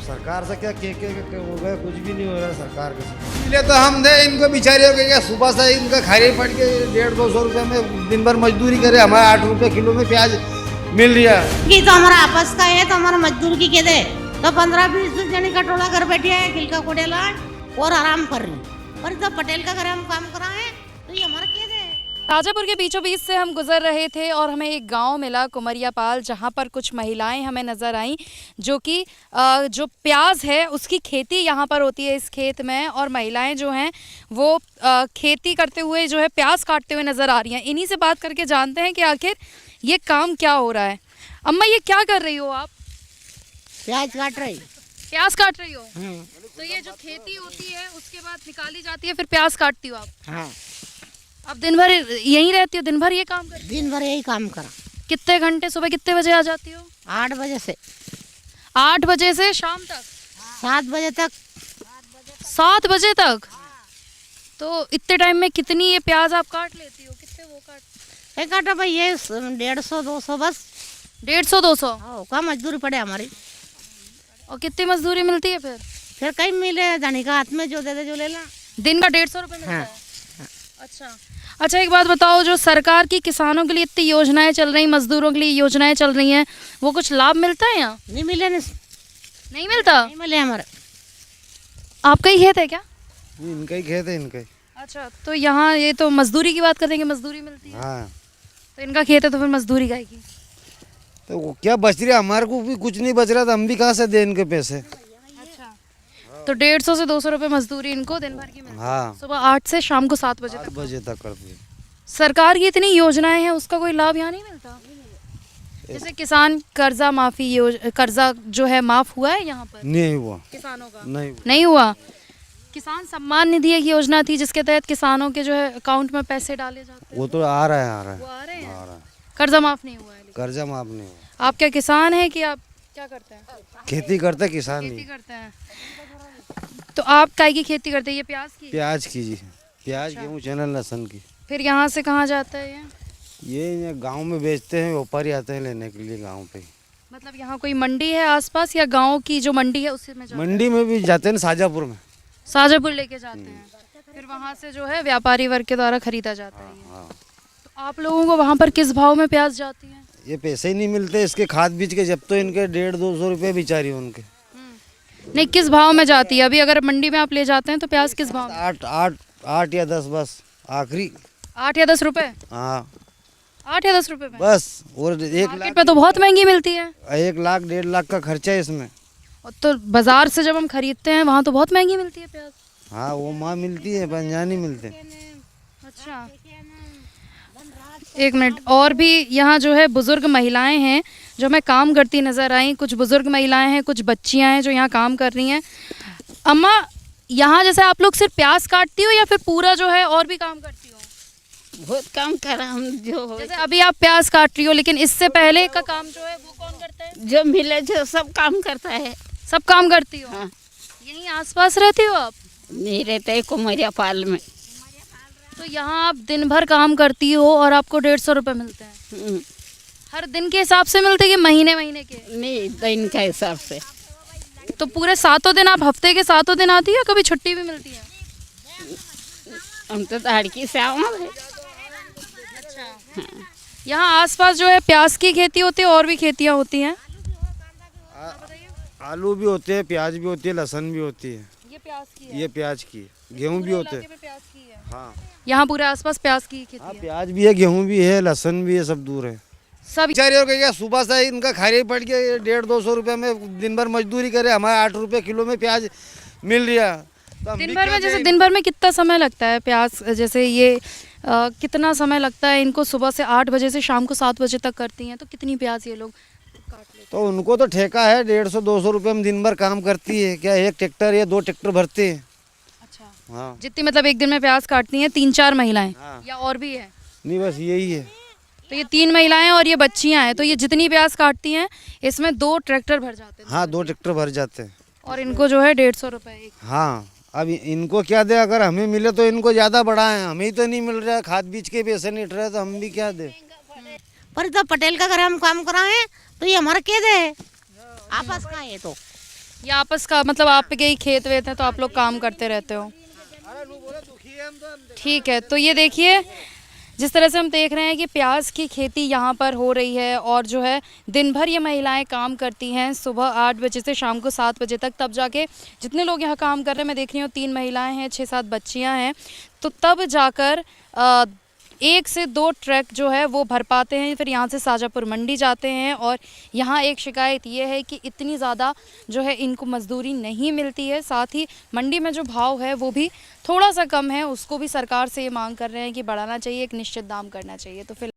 सरकार से क्या हो गया, कुछ भी नहीं हो रहा है सरकार के से। इसलिए तो हम दे इनको बिचारियों के क्या, सुबह से इनका खाली पड़ के 150-200 रुपये में दिन भर मजदूरी करे, हमारे 8 रुपये किलो में प्याज मिल रहा है। कि तो हमारा आपस का है, तो हमारा मजदूर की के दे तो 15-20 जने का टोला घर बैठे है खिलका कोडेला और आराम कर रही, और जब पटेल का घर हम काम कराए तो ये हमारा के दे। शाजापुर के बीचों बीच से हम गुजर रहे थे और हमें एक गांव मिला कुमरियापाल, जहां पर कुछ महिलाएं हमें नज़र आईं जो कि जो प्याज है उसकी खेती यहां पर होती है इस खेत में, और महिलाएं जो हैं वो खेती करते हुए जो है प्याज काटते हुए नज़र आ रही हैं। इन्हीं से बात करके जानते हैं कि आखिर ये काम क्या हो रहा है। अम्मा ये क्या कर रही हो आप? प्याज काट रही। प्याज काट रही हो? तो ये जो खेती होती है उसके बाद निकाली जाती है, फिर प्याज काटती हो आप? हाँ। अब दिन भर यहीं रहती हो? दिन भर ये काम करती हो? दिन भर यही काम करा। कितने घंटे? सुबह कितने बजे आ जाती हो? 8 बजे से 8 बजे से शाम तक 7 बजे तक। 7 बजे तक? तो इतने टाइम में कितनी ये प्याज आप काट लेती हो? कितने वो काट? एक काटा भाई ये 150-200 बस। 150-200? हाँ, का मजदूरी पड़े हमारी। और कितनी मजदूरी मिलती है फिर? कहीं मिले जाने का हाथ में जो दे दे जो ले ला। दिन का 150 रुपये मिलता हाँ, है? अच्छा एक बात बताओ, जो सरकार की किसानों के लिए इतनी योजनाएं चल रही, मजदूरों के लिए योजनाएं चल रही हैं, वो कुछ लाभ मिलता है यहाँ? नहीं मिले नहीं मिलता? नहीं मिले हमारे। आपका ही खेत है क्या? इनका ही खेत है, इनका ही। अच्छा, तो यहाँ ये तो मजदूरी की बात कर रहे हैं कि मजदूरी मिलती है। हाँ, तो इनका खेत है तो फिर मजदूरी का की। तो वो क्या बच रहा, हमारे को भी कुछ नहीं बच रहा, तो हम भी कहाँ से दें इनके पैसे। अच्छा, तो 150 से 200 रुपये मजदूरी इनको दिन भर की मिलती है। हाँ, सुबह 8 से शाम को 7 बजे 8 तक। बजे तक करती है। सरकार की इतनी योजनाएं हैं, उसका कोई लाभ यहाँ नहीं मिलता? जैसे किसान कर्जा माफी कर्जा जो है माफ हुआ है यहाँ पर नहीं हुआ किसानों का? नहीं हुआ। किसान सम्मान निधि एक योजना थी जिसके तहत किसानों के जो है अकाउंट में पैसे डाले जाते हैं, वो तो आ रहा है, वो आ रहे हैं। आ रहा है। कर्जा माफ नहीं हुआ है लेकिन। कर्जा माफ नहीं हुआ। आप क्या किसान हैं कि आप क्या करते हैं? खेती करते किसान खेती नहीं। करते हैं। तो आप काय की खेती करते हैं? ये प्याज की? प्याज की जी, प्याज गेहूँ चना लहसुन की। फिर यहाँ से कहाँ जाता है ये गांव में बेचते हैं, व्यापारी आते हैं लेने के लिए गांव पे। मतलब यहाँ कोई मंडी है आसपास, या गांव की जो मंडी है उसी में जाता है? मंडी में भी जाते हैं, शाजापुर में। शाजापुर लेके जाते हैं, फिर वहाँ से जो है व्यापारी वर्ग के द्वारा खरीदा जाता है। हाँ, तो आप लोगों को वहाँ पर किस भाव में प्याज जाती है? ये पैसे ही नहीं मिलते इसके खाद बीज के, जब तो इनके 150-200 रुपये बिचारी उनके। नहीं, किस भाव में जाती है? अभी अगर मंडी में आप ले जाते हैं तो प्याज किस भाव में? 8 या 10 बस आखिरी। 8 या 10 रुपए? हाँ, 8 या 10 रुपए में बस। और 1 मार्केट लाख पे तो बहुत महंगी मिलती है। 1 लाख 1.5 लाख का खर्चा है इसमें। और तो बाजार से जब हम खरीदते हैं वहाँ तो बहुत महंगी मिलती है प्याज। हाँ, वो माँ मिलती है, पंजाब नहीं मिलते। अच्छा, एक मिनट। और भी यहाँ जो है बुजुर्ग महिलाएं हैं जो हमें काम करती नजर आई। कुछ बुजुर्ग महिलाएं हैं, कुछ बच्चियां हैं जो यहाँ काम कर रही हैं। अम्मा, यहाँ जैसे आप लोग सिर्फ प्याज काटती हो या फिर पूरा जो है और भी काम करती हो? बहुत काम करा हम। जो जैसे अभी आप प्याज काट रही हो, लेकिन इससे पहले का काम जो है वो कौन करता है? जो मिले जो सब काम करता है। सब काम करती हो? हाँ। यहीं आसपास रहती हो आप? नहीं रहते है कुमरियापाल में। तो यहाँ आप दिन भर काम करती हो और आपको 150 रुपये मिलते हैं? हर दिन के हिसाब से मिलते कि महीने के? नहीं, दिन के हिसाब से। तो पूरे 7 दिन आप हफ्ते के 7 दिन आती है, कभी छुट्टी भी मिलती है? हम तो लड़की से आओ। यहाँ आसपास जो है प्याज की खेती होती है, और भी खेतियाँ होती हैं? आलू भी होते हैं, प्याज भी होती है, लहसुन भी होती है। ये प्याज की है? ये प्याज की है, गेहूँ भी होते हैं। प्याज की है? हाँ, यहाँ पूरे आसपास प्याज की खेती हाँ, है? प्याज भी है, गेहूँ भी है, लहसुन भी है, सब दूर है। सब बेचारियों के क्या, सुबह से इनका खाली पड़ के 150-200 रुपये में दिन भर मजदूरी करे, हमारे 8 रुपये किलो में प्याज मिल रहा। तो हम दिन भी भर क्या में, जैसे दें? दिन भर में कितना समय लगता है प्याज, जैसे ये कितना समय लगता है इनको? सुबह से 8 बजे से शाम को 7 बजे तक करती हैं, तो कितनी प्याज ये लोग काट लेते हैं? तो उनको तो ठेका है, 150-200 रुपये में दिन भर काम करती है। क्या 1 ट्रैक्टर या 2 ट्रैक्टर भरते हैं। अच्छा, हाँ, जितनी मतलब एक दिन में प्याज काटती हैं 3-4 महिलाएं? हाँ। या और भी है? नहीं, बस यही है। तो ये 3 महिलाएं और ये बच्चियां हैं, तो ये जितनी प्याज काटती हैं इसमें 2 ट्रैक्टर भर जाते हैं? हाँ, 2 ट्रैक्टर भर जाते हैं। और इनको जो है 150 रुपये एक? हाँ, अब इनको क्या दे, अगर हमें मिले तो इनको ज़्यादा बढ़ा है, हमें ही तो नहीं मिल रहा है, खाद बीज के पैसे नहीं उठ रहे, तो हम भी क्या दे। पर जब पटेल का घर हम काम कराए तो ये हमारा के दे। आपस का है तो ये आपस का मतलब आपके ही खेत वेत हैं तो आप लोग काम करते रहते हो। ठीक है, तो ये देखिए जिस तरह से हम देख रहे हैं कि प्याज की खेती यहाँ पर हो रही है और जो है दिन भर ये महिलाएं काम करती हैं, सुबह 8 बजे से शाम को 7 बजे तक, तब जाके जितने लोग यहाँ काम कर रहे हैं मैं देख रही हूँ 3 महिलाएं हैं, 6-7 बच्चियाँ हैं, तो तब जाकर 1 से 2 ट्रक जो है वो भर पाते हैं। फिर यहाँ से शाजापुर मंडी जाते हैं और यहाँ एक शिकायत ये है कि इतनी ज़्यादा जो है इनको मजदूरी नहीं मिलती है, साथ ही मंडी में जो भाव है वो भी थोड़ा सा कम है, उसको भी सरकार से ये मांग कर रहे हैं कि बढ़ाना चाहिए, एक निश्चित दाम करना चाहिए। तो फिर